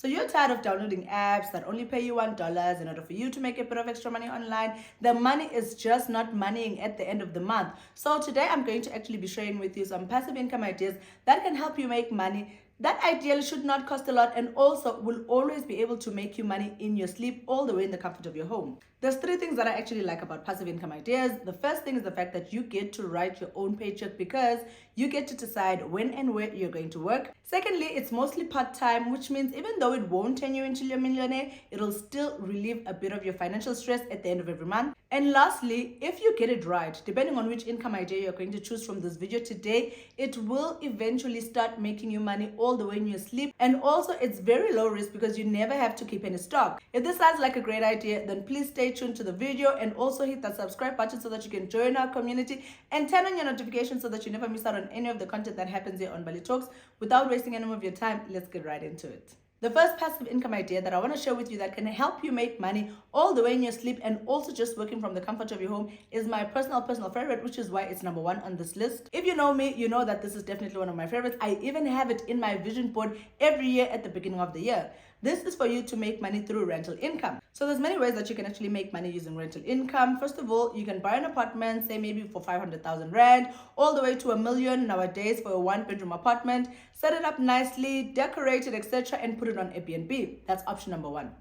So you're tired of downloading apps that only pay you $1 in order for you to make a bit of extra money online. The money is just not moneying at the end of the month. So today I'm going to actually be sharing with you some passive income ideas that can help you make money that ideally should not cost a lot and also will always be able to make you money in your sleep all the way in the comfort of your home. There's three things that I actually like about passive income ideas. The first thing is the fact that you get to write your own paycheck because you get to decide when and where you're going to work. Secondly, it's mostly part-time, which means even though it won't turn you into a millionaire, it'll still relieve a bit of your financial stress at the end of every month. And lastly, if you get it right, depending on which income idea you're going to choose from this video today, it will eventually start making you money all the way in your sleep. And also it's very low risk because you never have to keep any stock. If this sounds like a great idea, then please stay tuned to the video and also hit that subscribe button so that you can join our community and turn on your notifications so that you never miss out on any of the content that happens here on Mbali Talks. Without wasting any more of your time, let's get right into it. The first passive income idea that I want to share with you that can help you make money all the way in your sleep and also just working from the comfort of your home is my personal favorite, which is why it's number one on this list. If you know me, you know that this is definitely one of my favorites. I even have it in my vision board every year at the beginning of the year. This is for you to make money through rental income. So there's many ways that you can actually make money using rental income. First of all, you can buy an apartment, say maybe for 500,000 Rand, all the way to $1 million nowadays for a one-bedroom apartment. Set it up nicely, decorate it, etc. and put it on Airbnb. That's option number one.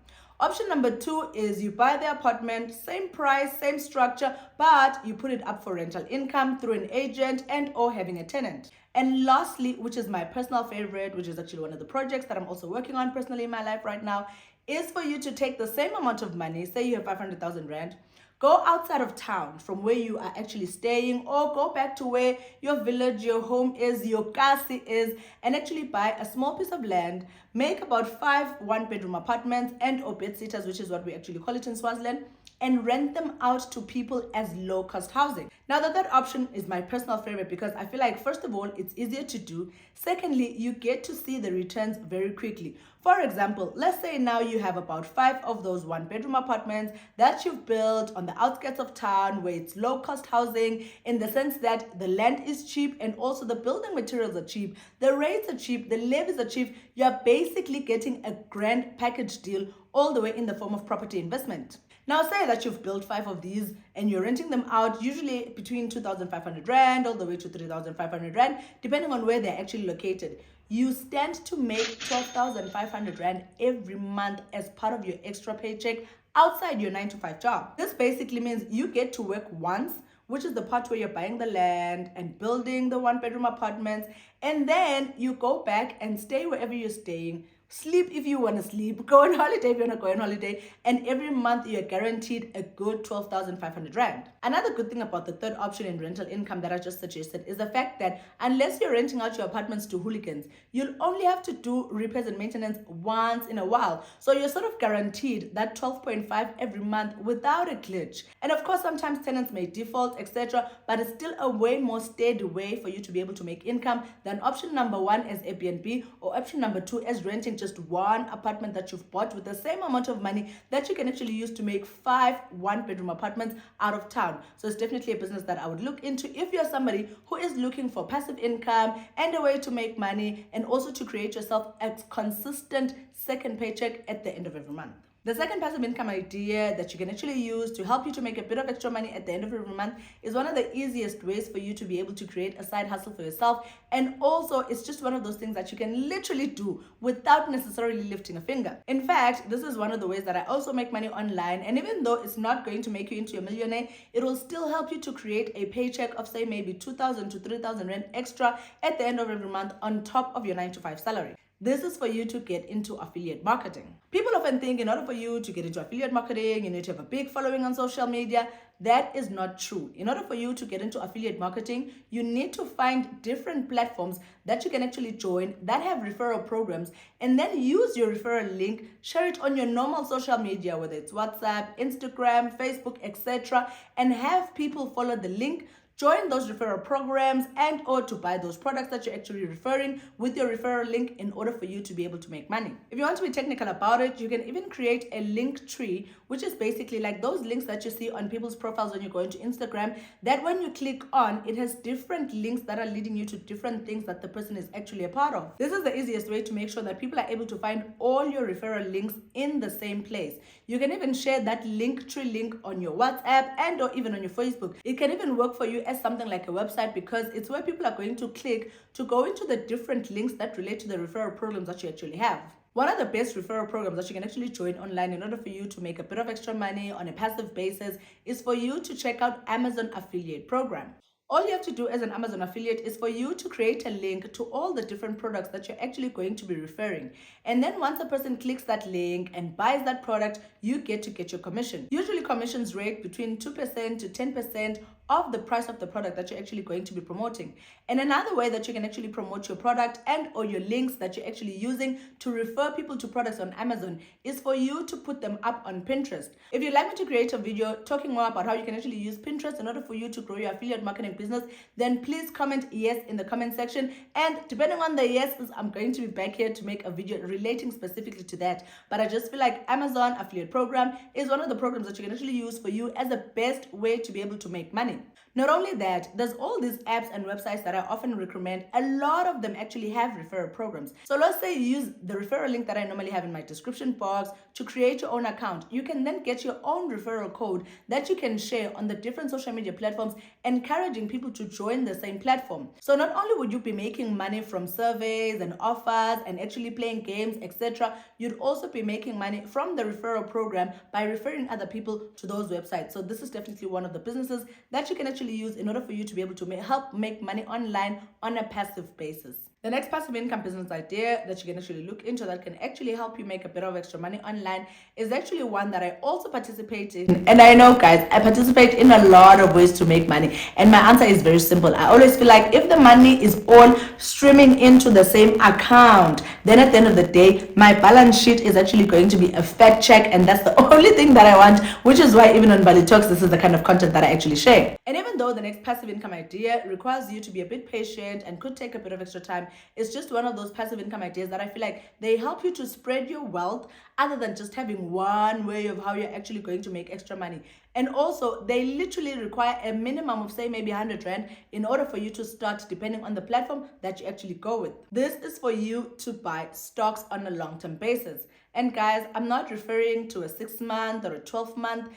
Option number two is you buy the apartment, same price, same structure, but you put it up for rental income through an agent and or having a tenant. And lastly, which is my personal favorite, which is actually one of the projects that I'm also working on personally in my life right now, is for you to take the same amount of money, say you have 500,000 Rand, go outside of town from where you are actually staying or go back to where your village, your home is, your kasi is, and actually buy a small piece of land, make about 5 one-bedroom apartments and or bed-sitters, which is what we actually call it in Swaziland, and rent them out to people as low-cost housing. Now, the third option is my personal favorite because I feel like, first of all, it's easier to do. Secondly, you get to see the returns very quickly. For example, let's say now you have about 5 of those one-bedroom apartments that you've built on the outskirts of town where it's low-cost housing in the sense that the land is cheap and also the building materials are cheap, the rates are cheap, the levies are cheap. You're basically getting a grand package deal all the way in the form of property investment. Now say that you've built 5 of these and you're renting them out usually between 2,500 Rand all the way to 3,500 Rand, depending on where they're actually located. You stand to make 12,500 Rand every month as part of your extra paycheck outside your 9-to-5 job. This basically means you get to work once, which is the part where you're buying the land and building the one-bedroom apartments, and then you go back and stay wherever you're staying, sleep if you want to sleep, go on holiday if you want to go on holiday, and every month you're guaranteed a good 12,500 Rand. Another good thing about the third option in rental income that I just suggested is the fact that unless you're renting out your apartments to hooligans, you'll only have to do repairs and maintenance once in a while. So you're sort of guaranteed that 12.5 every month without a glitch. And of course, sometimes tenants may default, etc., but it's still a way more steady way for you to be able to make income than option number one as Airbnb or option number two as renting just one apartment that you've bought with the same amount of money that you can actually use to make 5 one-bedroom apartments out of town. So it's definitely a business that I would look into if you're somebody who is looking for passive income and a way to make money and also to create yourself a consistent second paycheck at the end of every month. The second passive income idea that you can actually use to help you to make a bit of extra money at the end of every month is one of the easiest ways for you to be able to create a side hustle for yourself. And also, it's just one of those things that you can literally do without necessarily lifting a finger. In fact, this is one of the ways that I also make money online. And even though it's not going to make you into a millionaire, it will still help you to create a paycheck of, say, maybe 2,000 to 3,000 Rand extra at the end of every month on top of your 9-to-5 salary. This is for you to get into affiliate marketing. People often think in order for you to get into affiliate marketing, you need to have a big following on social media. That is not true. In order for you to get into affiliate marketing, you need to find different platforms that you can actually join that have referral programs and then use your referral link, share it on your normal social media, whether it's WhatsApp, Instagram, Facebook, etc., and have people follow the link, join those referral programs and or to buy those products that you're actually referring with your referral link in order for you to be able to make money. If you want to be technical about it, you can even create a link tree, which is basically like those links that you see on people's profiles when you go into Instagram, that when you click on, it has different links that are leading you to different things that the person is actually a part of. This is the easiest way to make sure that people are able to find all your referral links in the same place. You can even share that link tree link on your WhatsApp and or even on your Facebook. It can even work for you as something like a website because it's where people are going to click to go into the different links that relate to the referral programs that you actually have. One of the best referral programs that you can actually join online in order for you to make a bit of extra money on a passive basis is for you to check out Amazon Affiliate Program. All you have to do as an Amazon affiliate is for you to create a link to all the different products that you're actually going to be referring. And then once a person clicks that link and buys that product, you get to get your commission. Usually commissions rate between 2% to 10% of the price of the product that you're actually going to be promoting. And another way that you can actually promote your product and or your links that you're actually using to refer people to products on Amazon is for you to put them up on Pinterest. If you'd like me to create a video talking more about how you can actually use Pinterest in order for you to grow your affiliate marketing business, then please comment yes in the comment section. And depending on the yeses, I'm going to be back here to make a video relating specifically to that. But I just feel like Amazon Affiliate Program is one of the programs that you can actually use for you as the best way to be able to make money. Not only that, there's all these apps and websites that I often recommend. A lot of them actually have referral programs. So let's say you use the referral link that I normally have in my description box to create your own account. You can then get your own referral code that you can share on the different social media platforms, encouraging people to join the same platform. So not only would you be making money from surveys and offers and actually playing games, etc., you'd also be making money from the referral program by referring other people to those websites. So this is definitely one of the businesses that you can actually use in order for you to be able to help make money online on a passive basis. The next passive income business idea that you can actually look into that can actually help you make a bit of extra money online is actually one that I also participate in. And I know, guys, I participate in a lot of ways to make money. And my answer is very simple. I always feel like if the money is all streaming into the same account, then at the end of the day, my balance sheet is actually going to be a fact check. And that's the only thing that I want, which is why even on Mbali Talks, this is the kind of content that I actually share. And even though the next passive income idea requires you to be a bit patient and could take a bit of extra time, it's just one of those passive income ideas that I feel like they help you to spread your wealth other than just having one way of how you're actually going to make extra money. And also, they literally require a minimum of, say, maybe 100 Rand in order for you to start, depending on the platform that you actually go with. This is for you to buy stocks on a long-term basis. And guys, I'm not referring to a 6-month or a 12-month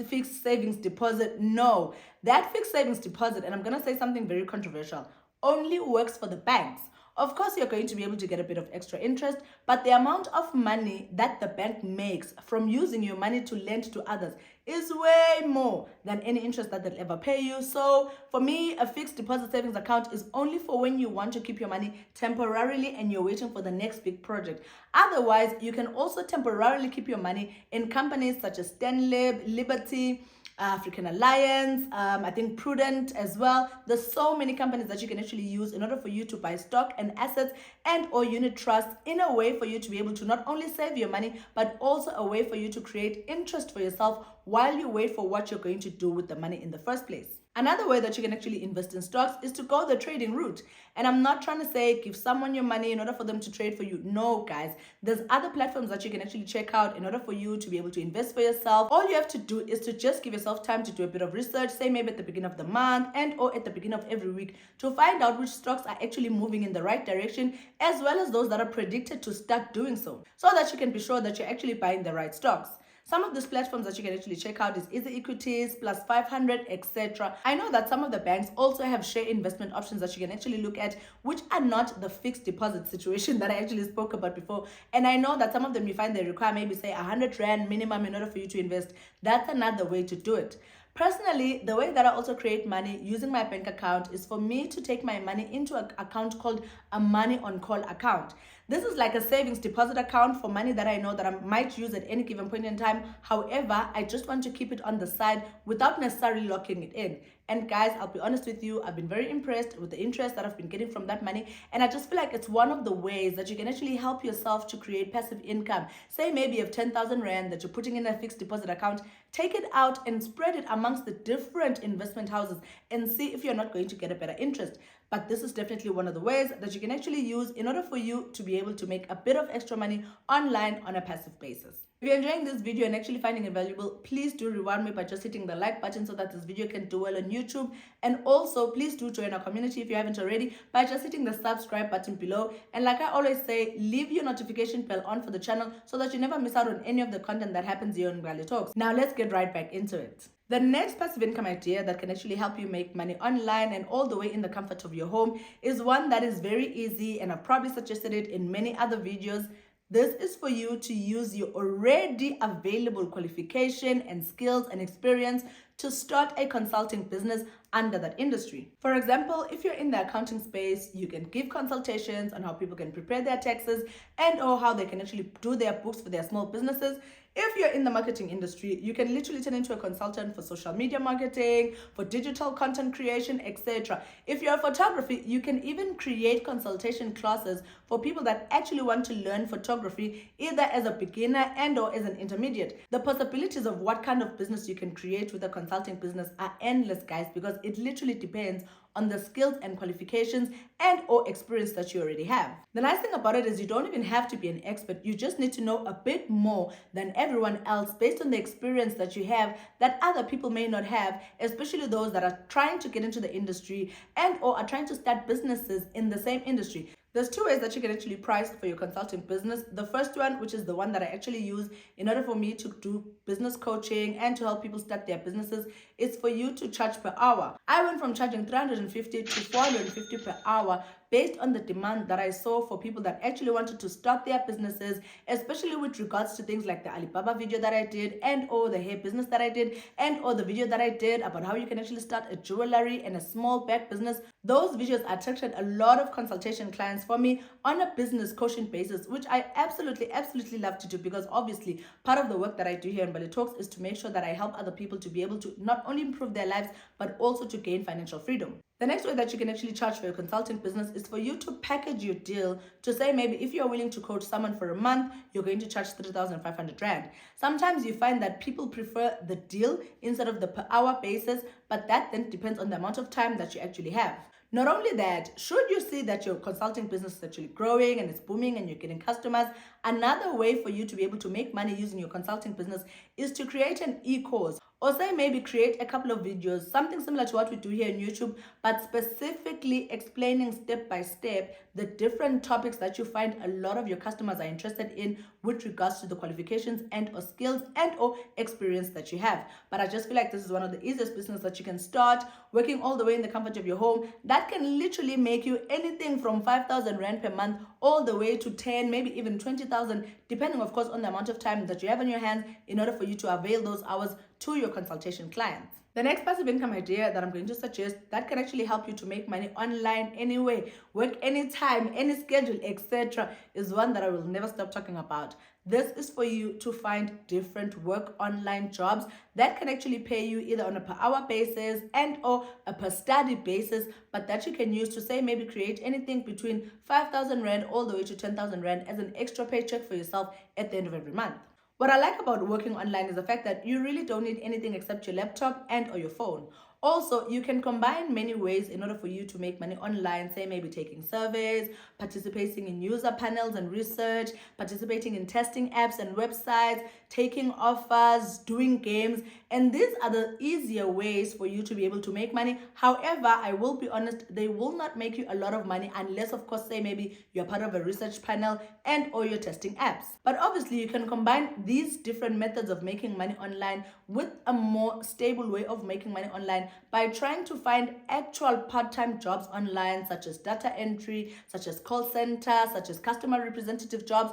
fixed savings deposit. No, that fixed savings deposit, and I'm going to say something very controversial, only works for the banks. Of course, you're going to be able to get a bit of extra interest, but the amount of money that the bank makes from using your money to lend to others is way more than any interest that they'll ever pay you. So for me, a fixed deposit savings account is only for when you want to keep your money temporarily and you're waiting for the next big project. Otherwise, you can also temporarily keep your money in companies such as Stanlib, Liberty, African Alliance, I think Prudent as well. There's so many companies that you can actually use in order for you to buy stock and assets and or unit trusts in a way for you to be able to not only save your money, but also a way for you to create interest for yourself while you wait for what you're going to do with the money in the first place. Another way that you can actually invest in stocks is to go the trading route. And I'm not trying to say give someone your money in order for them to trade for you. No, guys. There's other platforms that you can actually check out in order for you to be able to invest for yourself. All you have to do is to just give yourself time to do a bit of research, say maybe at the beginning of the month and or at the beginning of every week, to find out which stocks are actually moving in the right direction, as well as those that are predicted to start doing so that you can be sure that you're actually buying the right stocks. Some of these platforms that you can actually check out is Easy Equities, Plus 500, etc. I know that some of the banks also have share investment options that you can actually look at, which are not the fixed deposit situation that I actually spoke about before. And I know that some of them you find they require maybe say 100 Rand minimum in order for you to invest. That's another way to do it. Personally, the way that I also create money using my bank account is for me to take my money into an account called a money on call account. This is like a savings deposit account for money that I know that I might use at any given point in time. However, I just want to keep it on the side without necessarily locking it in. And guys, I'll be honest with you, I've been very impressed with the interest that I've been getting from that money. And I just feel like it's one of the ways that you can actually help yourself to create passive income. Say maybe you have 10,000 Rand that you're putting in a fixed deposit account, take it out and spread it amongst the different investment houses and see if you're not going to get a better interest. But this is definitely one of the ways that you can actually use in order for you to be able to make a bit of extra money online on a passive basis. If you're enjoying this video and actually finding it valuable, please do reward me by just hitting the like button so that this video can do well on YouTube. And also, please do join our community if you haven't already by just hitting the subscribe button below. And like I always say, leave your notification bell on for the channel so that you never miss out on any of the content that happens here on Mbali Talks. Now let's get right back into it. The next passive income idea that can actually help you make money online and all the way in the comfort of your home is one that is very easy, and I've probably suggested it in many other videos. This is for you to use your already available qualification and skills and experience to start a consulting business under that industry. For example, if you're in the accounting space, you can give consultations on how people can prepare their taxes and or how they can actually do their books for their small businesses. If you're in the marketing industry, you can literally turn into a consultant for social media marketing, for digital content creation, etc. If you're a photography, you can even create consultation classes for people that actually want to learn photography, either as a beginner and or as an intermediate. The possibilities of what kind of business you can create with a consulting business are endless, guys, because it literally depends on the skills and qualifications and or experience that you already have. The nice thing about it is you don't even have to be an expert. You just need to know a bit more than everyone else based on the experience that you have that other people may not have, especially those that are trying to get into the industry and or are trying to start businesses in the same industry. There's two ways that you can actually price for your consulting business. The first one, which is the one that I actually use in order for me to do business coaching and to help people start their businesses, is for you to charge per hour. I went from charging 350 to 450 per hour based on the demand that I saw for people that actually wanted to start their businesses, especially with regards to things like the Alibaba video that I did and or the hair business that I did and or the video that I did about how you can actually start a jewelry and a small bag business. Those videos attracted a lot of consultation clients for me on a business coaching basis, which I absolutely love to do, because obviously part of the work that I do here in Mbali Talks is to make sure that I help other people to be able to not only improve their lives but also to gain financial freedom. The next way that you can actually charge for your consulting business is for you to package your deal to say maybe if you're willing to coach someone for a month, you're going to charge 3,500 Rand. Sometimes you find that people prefer the deal instead of the per hour basis, but that then depends on the amount of time that you actually have. Not only that, should you see that your consulting business is actually growing and it's booming and you're getting customers, another way for you to be able to make money using your consulting business is to create an e-course. Or say maybe create a couple of videos, something similar to what we do here on YouTube, but specifically explaining step by step the different topics that you find a lot of your customers are interested in with regards to the qualifications and or skills and or experience that you have. But I just feel like this is one of the easiest business that you can start, working all the way in the comfort of your home. That can literally make you anything from 5,000 Rand per month all the way to 10, maybe even 20,000, depending of course on the amount of time that you have on your hands in order for you to avail those hours to your consultation clients. The next passive income idea that I'm going to suggest that can actually help you to make money online anyway, work anytime, any schedule, etc., is one that I will never stop talking about. This is for you to find different work online jobs that can actually pay you either on a per hour basis and or a per study basis, but that you can use to say maybe create anything between 5,000 Rand all the way to 10,000 Rand as an extra paycheck for yourself at the end of every month. What I like about working online is the fact that you really don't need anything except your laptop and or your phone. Also, you can combine many ways in order for you to make money online, say maybe taking surveys, participating in user panels and research, participating in testing apps and websites, taking offers, doing games, and these are the easier ways for you to be able to make money. However, I will be honest, they will not make you a lot of money unless, of course, say maybe you're part of a research panel and or you're testing apps. But obviously, you can combine these different methods of making money online with a more stable way of making money online by trying to find actual part-time jobs online, such as data entry, such as call center, such as customer representative jobs.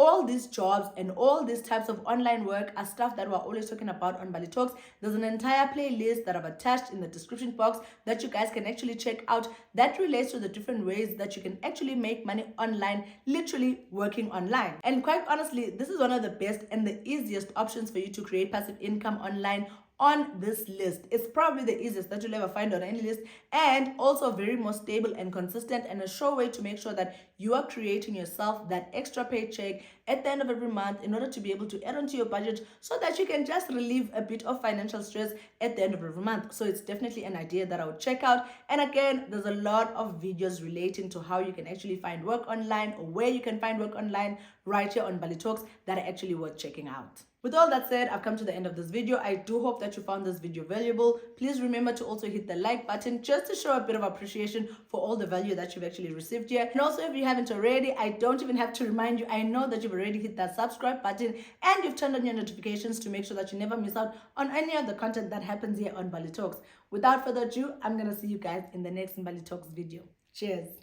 all these jobs and all these types of online work are stuff that we're always talking about on Mbali Talks. There's an entire playlist that I've attached in the description box that you guys can actually check out that relates to the different ways that you can actually make money online, literally working online. And quite honestly, this is one of the best and the easiest options for you to create passive income online on this list. It's probably the easiest that you'll ever find on any list, and also very more stable and consistent, and a sure way to make sure that you are creating yourself that extra paycheck at the end of every month in order to be able to add onto your budget so that you can just relieve a bit of financial stress at the end of every month. So it's definitely an idea that I would check out. And again, there's a lot of videos relating to how you can actually find work online or where you can find work online right here on Mbali Talks that are actually worth checking out. With all that said, I've come to the end of this video. I do hope that you found this video valuable. Please remember to also hit the like button just to show a bit of appreciation for all the value that you've actually received here. And also, if you haven't already, I don't even have to remind you. I know that you've already hit that subscribe button and you've turned on your notifications to make sure that you never miss out on any of the content that happens here on Mbali Talks. Without further ado, I'm going to see you guys in the next Mbali Talks video. Cheers.